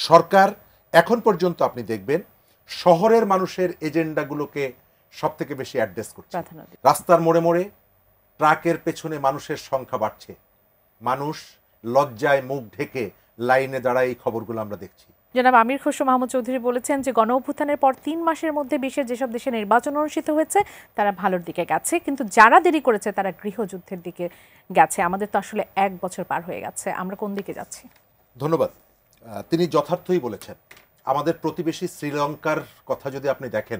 সরকার এখন পর্যন্ত আপনি দেখবেন শহরের মানুষের এজেন্ডাগুলোকে সবথেকে বেশি অ্যাড্রেস করছে। রাস্তার মোড়ে মোড়ে ট্রাকের পেছনে মানুষের সংখ্যা বাড়ছে, মানুষ লজ্জায় মুখ ঢেকে লাইনে দাঁড়ায়, এই খবরগুলো আমরা দেখছি। জনাব আমির খসরু মাহমুদ চৌধুরী বলেছেন যে গণ অভ্যুত্থানের পর 3 মাসের মধ্যে বিশ্বের যেসব দেশে নির্বাচন অনুষ্ঠিত হয়েছে তারা ভালোর দিকে গেছে, কিন্তু যারা দেরি করেছে তারা গৃহযুদ্ধের দিকে গেছে। আমাদের তো আসলে 1 বছর পার হয়ে গেছে, আমরা কোন দিকে যাচ্ছি? ধন্যবাদ। তিনি যথার্থই বলেছেন। আমাদের প্রতিবেশী শ্রীলঙ্কার কথা যদি আপনি দেখেন,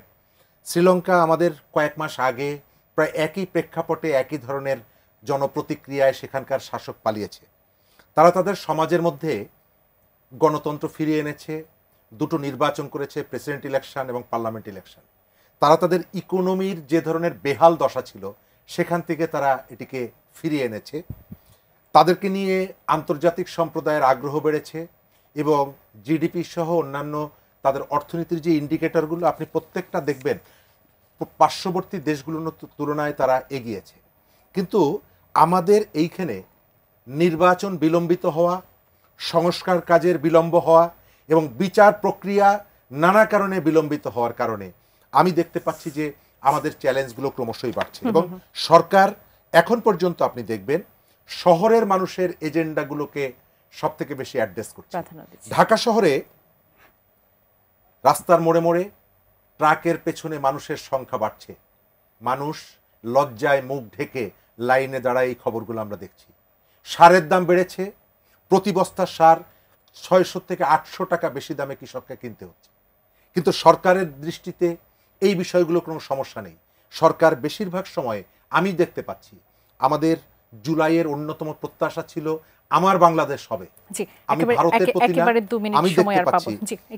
শ্রীলঙ্কা আমাদের কয়েক মাস আগে প্রায় একই প্রেক্ষাপটে একই ধরনের জনপ্রতিক্রিয়ায় সেখানকার শাসক পালিয়েছে। তারা তাদের সমাজের মধ্যে গণতন্ত্র ফিরিয়ে এনেছে, দুটো নির্বাচন করেছে, প্রেসিডেন্ট ইলেকশন এবং পার্লামেন্ট ইলেকশন। তারা তাদের ইকোনমির যে ধরনের বেহাল দশা ছিল সেখান থেকে তারা এটিকে ফিরিয়ে এনেছে। তাদেরকে নিয়ে আন্তর্জাতিক সম্প্রদায়ের আগ্রহ বেড়েছে এবং জিডিপি সহ অন্যান্য তাদের অর্থনীতির যে ইন্ডিকেটরগুলো আপনি প্রত্যেকটা দেখবেন পার্শ্ববর্তী দেশগুলোর তুলনায় তারা এগিয়েছে। কিন্তু আমাদের এইখানে নির্বাচন বিলম্বিত হওয়া, সংস্কার কাজের বিলম্ব হওয়া এবং বিচার প্রক্রিয়া নানা কারণে বিলম্বিত হওয়ার কারণে আমি দেখতে পাচ্ছি যে আমাদের চ্যালেঞ্জগুলো ক্রমশই বাড়ছে এবং সরকার এখন পর্যন্ত আপনি দেখবেন শহরের মানুষের এজেন্ডাগুলোকে সবথেকে বেশি অ্যাড্রেস করছে। ঢাকা শহরে রাস্তার মোড়ে মোড়ে ট্রাকের পেছনে মানুষের সংখ্যা বাড়ছে, মানুষ লজ্জায় মুখ ঢেকে লাইনে দাঁড়ায়, এই খবরগুলো আমরা দেখছি। সারের দাম বেড়েছে, প্রতি বস্তা সার 600 থেকে 800 টাকা বেশি দামে কৃষককে কিনতে হচ্ছে। কিন্তু সরকারের দৃষ্টিতে এই বিষয়গুলো কোনো সমস্যা নেই। সরকার বেশিরভাগ সময়ে আমি দেখতে পাচ্ছি, আমাদের জুলাইয়ের অন্যতম প্রত্যাশা ছিল আমার বাংলাদেশ হবে। আমি ভারতের প্রতি না, আমি দেখতে পাচ্ছি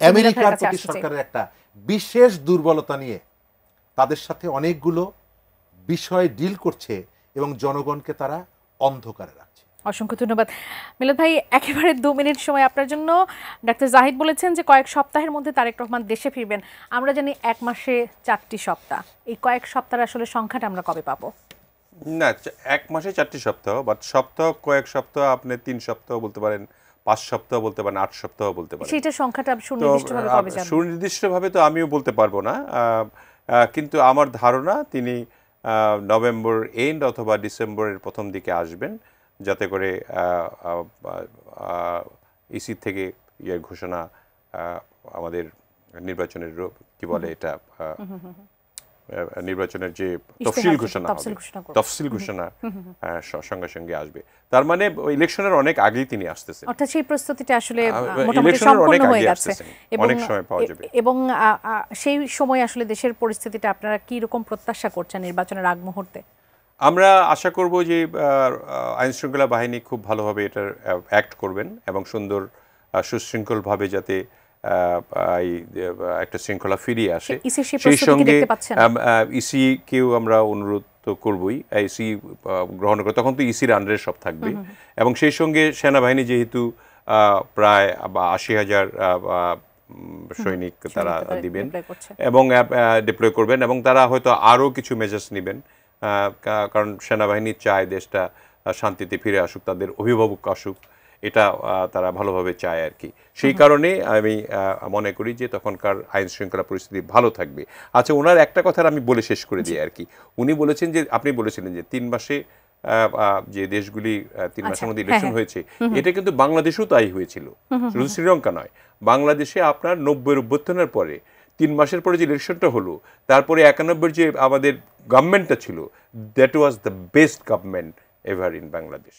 আমেরিকার প্রতি সরকারের একটা বিশেষ দুর্বলতা নিয়ে তাদের সাথে অনেকগুলো বিষয় ডিল করছে এবং জনগণকে তারা অন্ধকারে রাখছে। অসংখ্য ধন্যবাদ মিলাদ ভাই। একেবারে 2 মিনিট সময় আপনার জন্য। ডাক্তার জাহিদ বলেছেন যে কয়েক সপ্তাহের মধ্যে তারেক রহমান দেশে ফিরবেন। আমরা জানি 1 মাসে 4টি সপ্তাহ, এই কয়েক সপ্তাহের আসলে সংখ্যাটা আমরা কবে পাবো? না, 1 মাসে 4টি সপ্তাহ, বাট সপ্তাহ কয়েক সপ্তাহ, আপনি 3 সপ্তাহ বলতে পারেন, 5 সপ্তাহ বলতে পারেন, 8 সপ্তাহ বলতে পারেন। সেটা সংখ্যাটা সুনির্দিষ্টভাবে কবে জানবেন? সুনির্দিষ্টভাবে তো আমিও বলতে পারবো না, কিন্তু আমার ধারণা তিনি নভেম্বর এন্ড অথবা ডিসেম্বরের প্রথম দিকে আসবেন, যাতে করে ইসি থেকে ঘোষণা, আমাদের নির্বাচনের কি বলে এটা, নির্বাচনের যে তফসিল ঘোষণা হবে, তফসিল ঘোষণা সঙ্গে সঙ্গে আসবে। তার মানে ইলেকশনের অনেক আগেই তিনি আসতেছেন, অর্থাৎ সেই প্রস্তুতিটা আসলে মোটামুটি সম্পূর্ণ হয়ে গেছে, অনেক সময় পাওয়া যাবে। এবং সেই সময় আসলে দেশের পরিস্থিতিটা আপনারা কি রকম প্রত্যাশা করছেন নির্বাচনের আগ মুহূর্তে? আমরা আশা করব যে আইনশৃঙ্খলা বাহিনী খুব ভালোভাবে এটার অ্যাক্ট করবেন এবং সুন্দর সুশৃঙ্খলভাবে যাতে একটা শৃঙ্খলা ফিরিয়ে আসে। সেই সঙ্গে ইসিকেও আমরা অনুরোধ তো করবই, ইসি গ্রহণ করে, তখন তো ইসির আন্ডারে সব থাকবে। এবং সেই সঙ্গে সেনাবাহিনী যেহেতু প্রায় 80,000 সৈনিক তারা দিবেন এবং ডিপ্লয় করবেন, এবং তারা হয়তো আরও কিছু মেজার্স নেবেন, কারণ সেনাবাহিনী চায় দেশটা শান্তিতে ফিরে আসুক, তাদের অভিভাবক আসুক, এটা তারা ভালোভাবে চায় আর কি। সেই কারণে আমি মনে করি যে তখনকার আইন শৃঙ্খলা পরিস্থিতি ভালো থাকবে। আচ্ছা, ওনার একটা কথা আমি বলে শেষ করে দিই আর কি। উনি বলেছেন যে, আপনি বলেছিলেন যে 3 মাসে যে দেশগুলি 3 মাসের মধ্যে ইলেকশন হয়েছে, এটা কিন্তু বাংলাদেশেও তাই হয়েছিল, শুধু শ্রীলঙ্কা নয়। বাংলাদেশে আপনার 90-এর অভ্যুত্থানের পরে 3 মাসের পরে যে ইলেকশনটা হলো, তারপরে 91-এর যে আমাদের গভর্নমেন্টটা ছিল, that was the best government ever in Bangladesh.